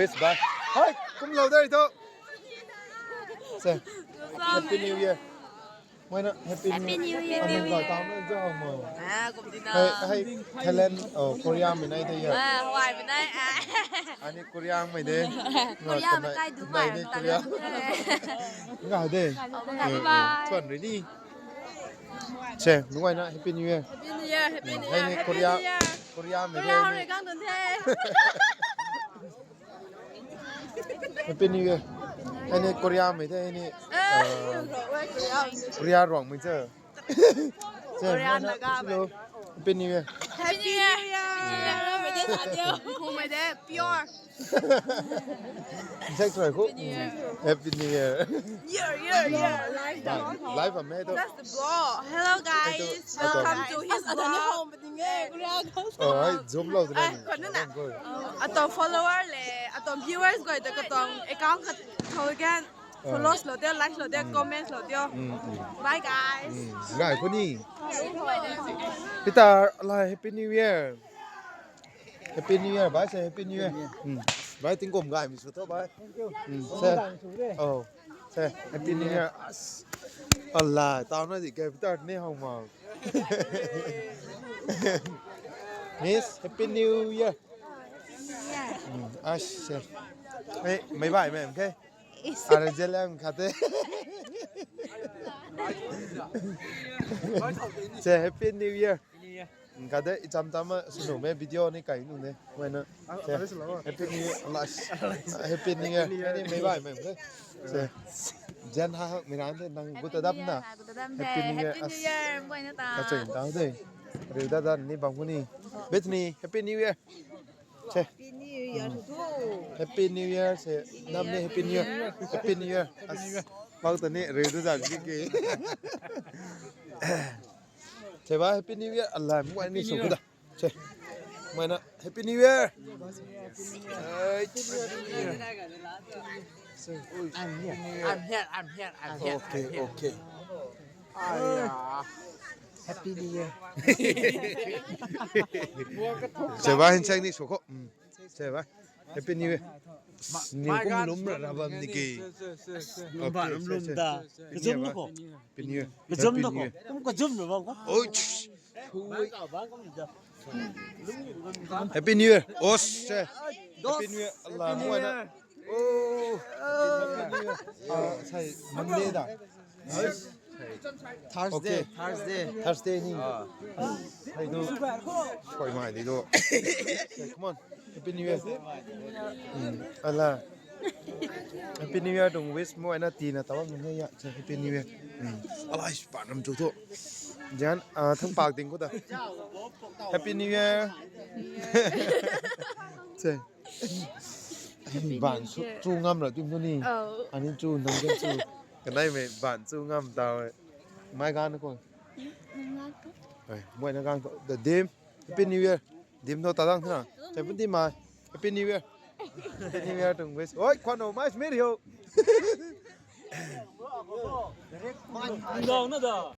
Miss bye Hi come lâu đây thôi Say Happy New Year Why not Happy New Year Anh gọi tao nó cho mà cũng đi nào hay Thailand Korea mình đây thôi Hawaii mình đây anh ấy Korea mày đấy Korea mình cay đúng này đi Korea ngào đây chuẩn rồi đi Che đúng rồi nè Happy New Year Happy New Year Happy New hay Year này Korea mày đây Korea này càng tuần thế Happy New Year hay này Korea mày đây này Korea rộng mình chưa Korea là ga Happy New Year Happy New Year mày chết thật chưa không mày đấy pure Check rồi khúc Happy New Year Yeah Live ở mẹ thôi That's the blog Hello guys Welcome to his blog Ôi zoom lâu rồi này còn nữa nè atong follower le atong viewers gọi tới atong account thôi gan follow lo tiêu like lo tiêu comment lo tiêu bye guys ngàiคนนี้พี่ตาอะไร Happy New Year Happy New Year bye say Happy New Year bye tiếng gồm gài mình số tốt bye say say Happy New Year Allah tao nói gì kìaพี่ตาเนี่ยห้องมาMiss Happy New Year say hey mấy bài mẹ ok Aranjelam khate Say Happy New Year Khate cham sunu me video ni kai nu ne wena Happy New Year Happy New Year ni mấy bài mẹ okay Say Jan ha mi ran de nang gutadam na Happy New Year quay nữa ta ta chỉnh tao đây rồi ta ni bang ko ni Bethany Happy New Year Say Happy New Year say nam ni Happy New Year Happy New Year bao tờ ni rồi tôi giảng cái say ba Happy New Year Allah mu ani so kuda say mai na Happy New Year I'm here okay Happy New Year say ba hin sang ni so ko say ba Happy New Year ni cũng lúm rồi là vâng gì bạn lùm ta cái zoom nó khổ Happy New Year cái zoom nó khổ không có zoom được không ôi Happy New Year os Happy New Year Allah mu ana oh Happy New Year sai Monday da Thursday ni hay do khỏi mai đi do come on Happy New Year Allah Happy New Year dong wish mo ana ti na tawang ngai ya Happy New Year Allah pa nam chu tho jan thang pak ting ko da Happy New Year che bạn chu ngam rồi tim ni anh chu nang cái chu cái này mày bạn chu ngam tao mai gan nó coi mỗi nó gan the dim Happy New Year dim nó tao đang thế nào chạy vẫn dim mà Happy New Year Happy New Year đừng quên ôi quan đầu mai biết hiểu Đâu nữa đó